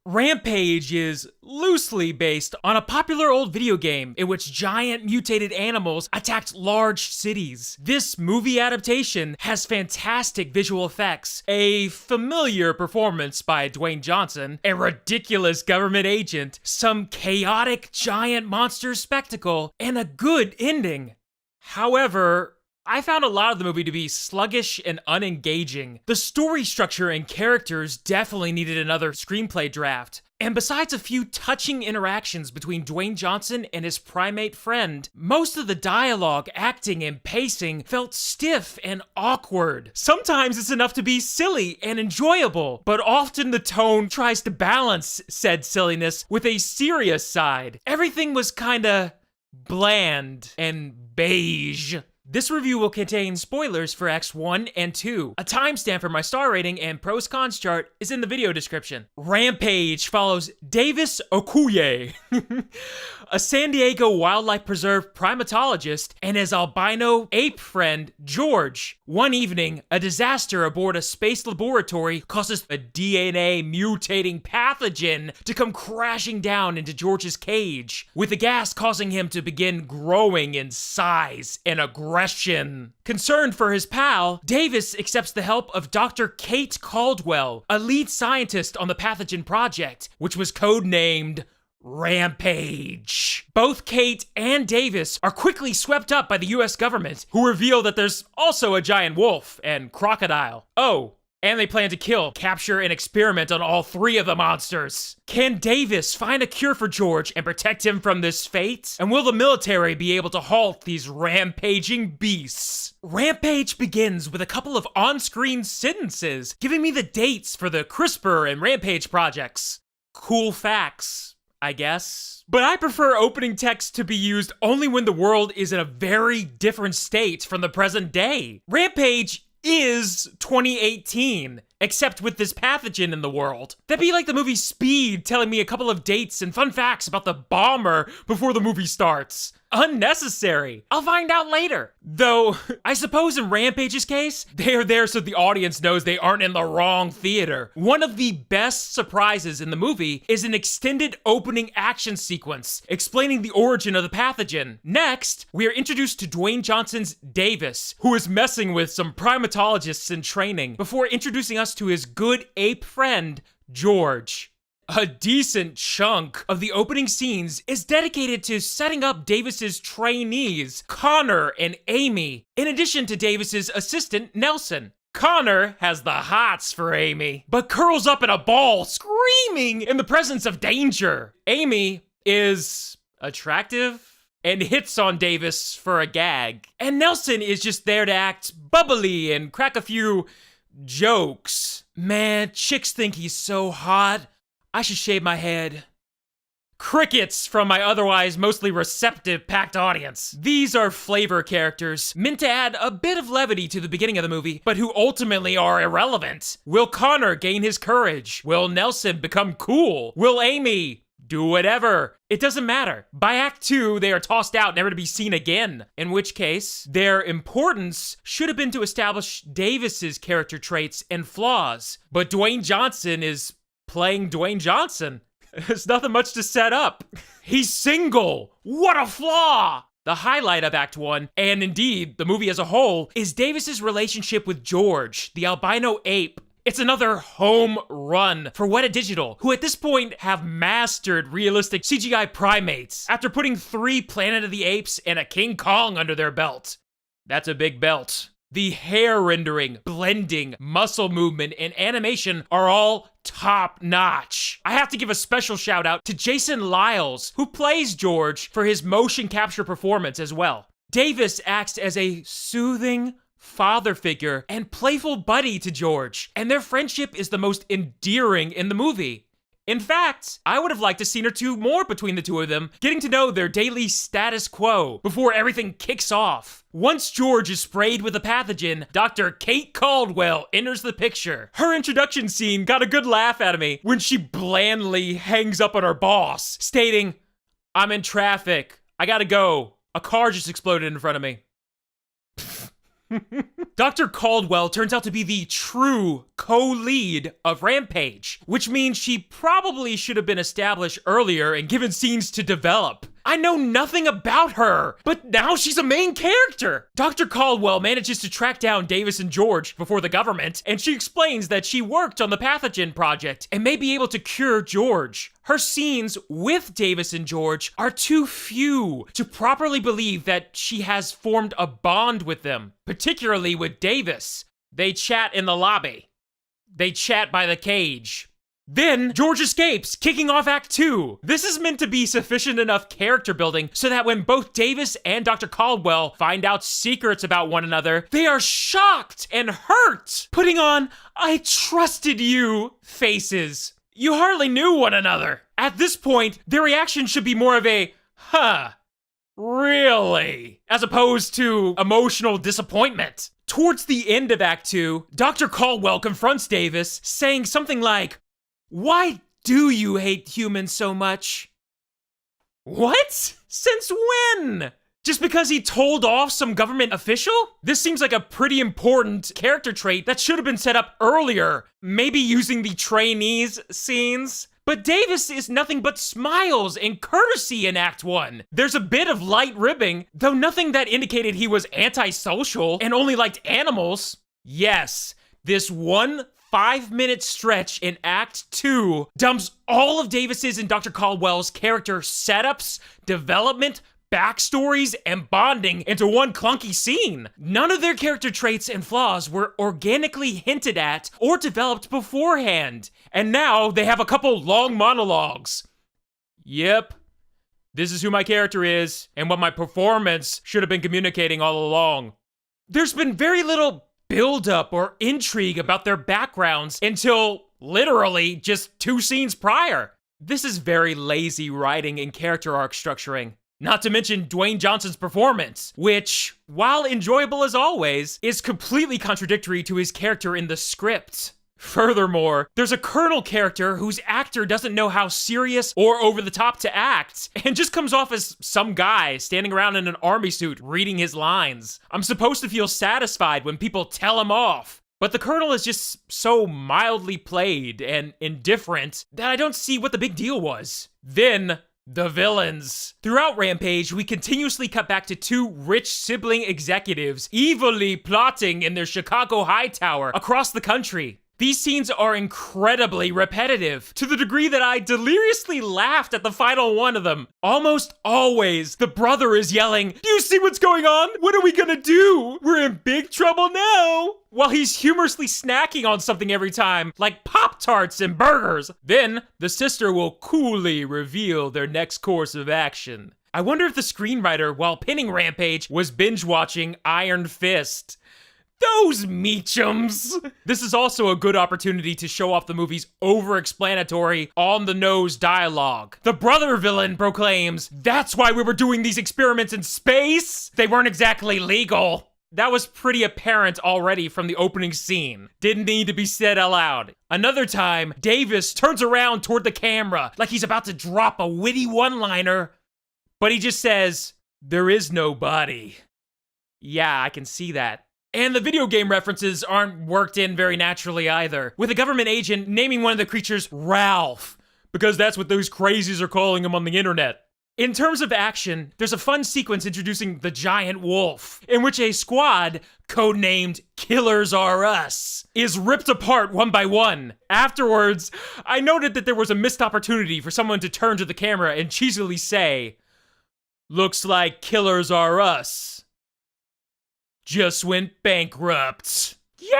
Rampage is loosely based on a popular old video game in which giant mutated animals attacked large cities. This movie adaptation has fantastic visual effects, a familiar performance by Dwayne Johnson, a ridiculous government agent, some chaotic giant monster spectacle, and a good ending. However, I found a lot of the movie to be sluggish and unengaging. The story structure and characters definitely needed another screenplay draft. And besides a few touching interactions between Dwayne Johnson and his primate friend, most of the dialogue, acting, and pacing felt stiff and awkward. Sometimes it's enough to be silly and enjoyable, but often the tone tries to balance said silliness with a serious side. Everything was kinda bland and beige. This review will contain spoilers for Acts 1 and 2. A timestamp for my star rating and pros cons chart is in the video description. Rampage follows Davis Okoye, a San Diego wildlife preserve primatologist, and his albino ape friend, George. One evening, a disaster aboard a space laboratory causes a DNA mutating pathogen to come crashing down into George's cage, with the gas causing him to begin growing in size and aggression. Concerned for his pal, Davis accepts the help of Dr. Kate Caldwell, a lead scientist on the pathogen project, which was codenamed Rampage. Both Kate and Davis are quickly swept up by the US government, who reveal that there's also a giant wolf and crocodile. Oh, and they plan to kill, capture, and experiment on all three of the monsters. Can Davis find a cure for George and protect him from this fate? And will the military be able to halt these rampaging beasts? Rampage begins with a couple of on-screen sentences, giving me the dates for the CRISPR and Rampage projects. Cool facts, I guess. But I prefer opening text to be used only when the world is in a very different state from the present day. Rampage is 2018, except with this pathogen in the world. That'd be like the movie Speed telling me a couple of dates and fun facts about the bomber before the movie starts. Unnecessary. I'll find out later. Though, I suppose in Rampage's case, they are there so the audience knows they aren't in the wrong theater. One of the best surprises in the movie is an extended opening action sequence explaining the origin of the pathogen. Next, we are introduced to Dwayne Johnson's Davis, who is messing with some primatologists in training, before introducing us to his good ape friend, George. A decent chunk of the opening scenes is dedicated to setting up Davis's trainees, Connor and Amy, in addition to Davis's assistant, Nelson. Connor has the hots for Amy, but curls up in a ball, screaming in the presence of danger. Amy is attractive and hits on Davis for a gag. And Nelson is just there to act bubbly and crack a few jokes. Man, chicks think he's so hot. I should shave my head. Crickets from my otherwise mostly receptive packed audience. These are flavor characters, meant to add a bit of levity to the beginning of the movie, but who ultimately are irrelevant. Will Connor gain his courage? Will Nelson become cool? Will Amy do whatever? It doesn't matter. By Act 2, they are tossed out, never to be seen again. In which case, their importance should have been to establish Davis's character traits and flaws. But Dwayne Johnson is playing Dwayne Johnson. There's nothing much to set up. He's single. What a flaw! The highlight of Act 1, and indeed the movie as a whole, is Davis's relationship with George, the albino ape. It's another home run for Weta Digital, who at this point have mastered realistic CGI primates after putting 3 Planet of the Apes and a King Kong under their belt. That's a big belt. The hair rendering, blending, muscle movement, and animation are all top-notch. I have to give a special shout out to Jason Lyles, who plays George, for his motion capture performance as well. Davis acts as a soothing father figure and playful buddy to George, and their friendship is the most endearing in the movie. In fact, I would have liked a scene or two more between the two of them, getting to know their daily status quo before everything kicks off. Once George is sprayed with a pathogen, Dr. Kate Caldwell enters the picture. Her introduction scene got a good laugh out of me when she blandly hangs up on her boss, stating, "I'm in traffic. I gotta go. A car just exploded in front of me." Dr. Caldwell turns out to be the true co-lead of Rampage, which means she probably should have been established earlier and given scenes to develop. I know nothing about her, but now she's a main character. Dr. Caldwell manages to track down Davis and George before the government, and she explains that she worked on the pathogen project and may be able to cure George. Her scenes with Davis and George are too few to properly believe that she has formed a bond with them, particularly with Davis. They chat in the lobby. They chat by the cage. Then, George escapes, kicking off Act 2. This is meant to be sufficient enough character building so that when both Davis and Dr. Caldwell find out secrets about one another, they are shocked and hurt, putting on "I trusted you" faces. You hardly knew one another. At this point, their reaction should be more of a, "Huh, really?" as opposed to emotional disappointment. Towards the end of Act 2, Dr. Caldwell confronts Davis, saying something like, "Why do you hate humans so much?" What? Since when? Just because he told off some government official? This seems like a pretty important character trait that should have been set up earlier, maybe using the trainees scenes. But Davis is nothing but smiles and courtesy in Act 1. There's a bit of light ribbing, though nothing that indicated he was antisocial and only liked animals. Yes, this one 5-minute stretch in Act 2 dumps all of Davis's and Dr. Caldwell's character setups, development, backstories, and bonding into one clunky scene. None of their character traits and flaws were organically hinted at or developed beforehand, and now they have a couple long monologues. Yep, this is who my character is, and what my performance should have been communicating all along. There's been very little build-up or intrigue about their backgrounds until literally just 2 scenes prior. This is very lazy writing and character arc structuring. Not to mention Dwayne Johnson's performance, which, while enjoyable as always, is completely contradictory to his character in the script. Furthermore, there's a Colonel character whose actor doesn't know how serious or over the top to act, and just comes off as some guy standing around in an army suit reading his lines. I'm supposed to feel satisfied when people tell him off, but the Colonel is just so mildly played and indifferent that I don't see what the big deal was. Then, the villains. Throughout Rampage, we continuously cut back to 2 rich sibling executives evilly plotting in their Chicago high tower across the country. These scenes are incredibly repetitive, to the degree that I deliriously laughed at the final one of them. Almost always, the brother is yelling, "Do you see what's going on? What are we gonna do? We're in big trouble now!" while he's humorously snacking on something every time, like Pop-Tarts and burgers. Then, the sister will coolly reveal their next course of action. I wonder if the screenwriter, while pinning Rampage, was binge-watching Iron Fist. Those Meachums! This is also a good opportunity to show off the movie's over-explanatory, on-the-nose dialogue. The brother villain proclaims, "That's why we were doing these experiments in space! They weren't exactly legal." That was pretty apparent already from the opening scene. Didn't need to be said aloud. Another time, Davis turns around toward the camera like he's about to drop a witty one-liner, but he just says, "There is no body." Yeah, I can see that. And the video game references aren't worked in very naturally either, with a government agent naming one of the creatures Ralph, because that's what those crazies are calling him on the internet. In terms of action, there's a fun sequence introducing the giant wolf, in which a squad, codenamed Killers Are Us, is ripped apart one by one. Afterwards, I noted that there was a missed opportunity for someone to turn to the camera and cheesily say, "Looks like Killers Are Us just went bankrupt." Yeah!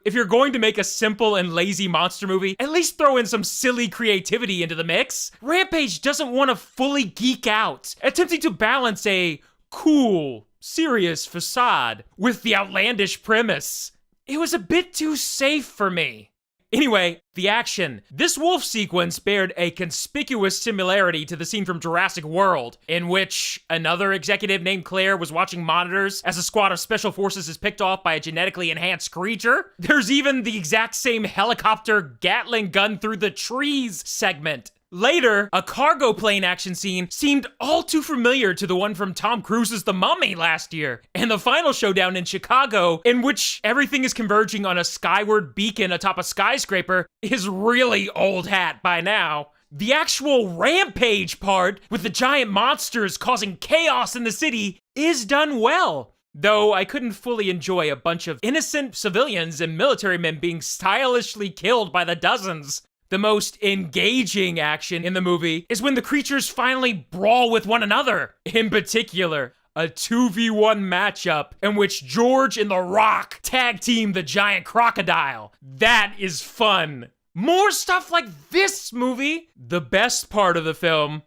If you're going to make a simple and lazy monster movie, at least throw in some silly creativity into the mix. Rampage doesn't want to fully geek out, attempting to balance a cool, serious facade with the outlandish premise. It was a bit too safe for me. Anyway, the action. This wolf sequence bared a conspicuous similarity to the scene from Jurassic World, in which another executive named Claire was watching monitors as a squad of special forces is picked off by a genetically enhanced creature. There's even the exact same helicopter Gatling gun through the trees segment. Later, a cargo plane action scene seemed all too familiar to the one from Tom Cruise's The Mummy last year. And the final showdown in Chicago, in which everything is converging on a skyward beacon atop a skyscraper, is really old hat by now. The actual Rampage part, with the giant monsters causing chaos in the city, is done well. Though I couldn't fully enjoy a bunch of innocent civilians and military men being stylishly killed by the dozens. The most engaging action in the movie is when the creatures finally brawl with one another. In particular, a 2v1 matchup in which George and The Rock tag team the giant crocodile. That is fun. More stuff like this movie. The best part of the film,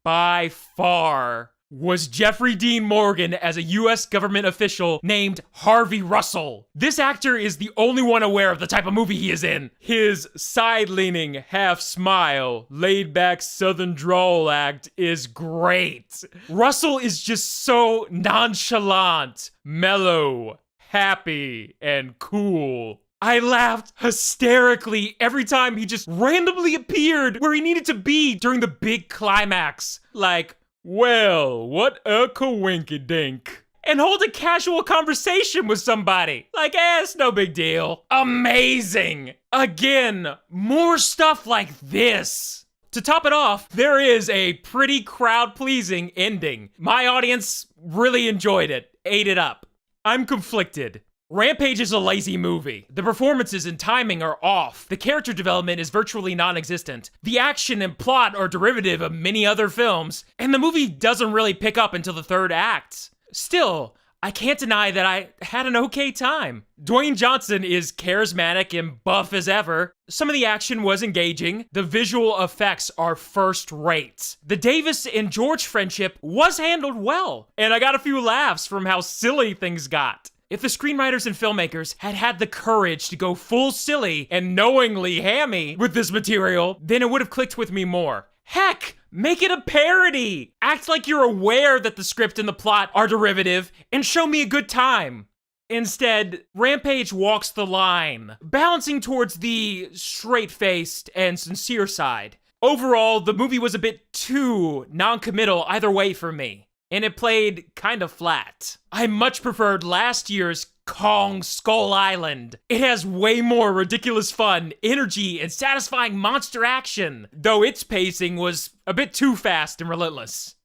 by far, was Jeffrey Dean Morgan as a US government official named Harvey Russell. This actor is the only one aware of the type of movie he is in. His side-leaning, half-smile, laid-back southern drawl act is great. Russell is just so nonchalant, mellow, happy, and cool. I laughed hysterically every time he just randomly appeared where he needed to be during the big climax. Like, well, what a coinkydink. And hold a casual conversation with somebody. Like, it's no big deal. Amazing. Again, more stuff like this. To top it off, there is a pretty crowd-pleasing ending. My audience really enjoyed it, ate it up. I'm conflicted. Rampage is a lazy movie. The performances and timing are off. The character development is virtually non-existent. The action and plot are derivative of many other films, and the movie doesn't really pick up until the third act. Still, I can't deny that I had an okay time. Dwayne Johnson is charismatic and buff as ever. Some of the action was engaging. The visual effects are first rate. The Davis and George friendship was handled well, and I got a few laughs from how silly things got. If the screenwriters and filmmakers had had the courage to go full silly and knowingly hammy with this material, then it would have clicked with me more. Heck, make it a parody! Act like you're aware that the script and the plot are derivative and show me a good time. Instead, Rampage walks the line, balancing towards the straight-faced and sincere side. Overall, the movie was a bit too non-committal either way for me, and it played kind of flat. I much preferred last year's Kong Skull Island. It has way more ridiculous fun, energy, and satisfying monster action, though its pacing was a bit too fast and relentless.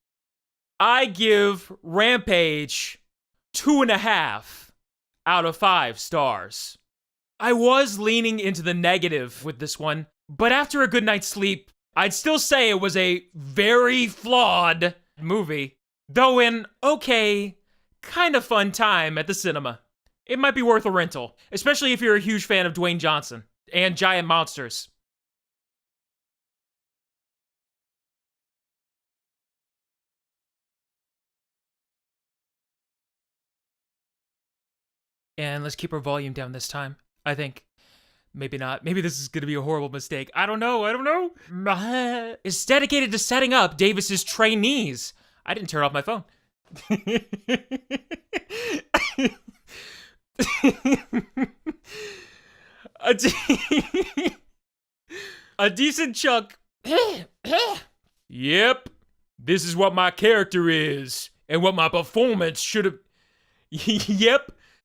I give Rampage 2.5 out of 5 stars. I was leaning into the negative with this one, but after a good night's sleep, I'd still say it was a very flawed movie. Though an okay, kind of fun time at the cinema. It might be worth a rental, especially if you're a huge fan of Dwayne Johnson and giant monsters. And let's keep our volume down this time, I think. Maybe not. Maybe this is going to be a horrible mistake. I don't know. It's dedicated to setting up Davis's trainees. I didn't turn off my phone. A decent chunk. Yep. This is what my character is, and what my performance should have. Yep.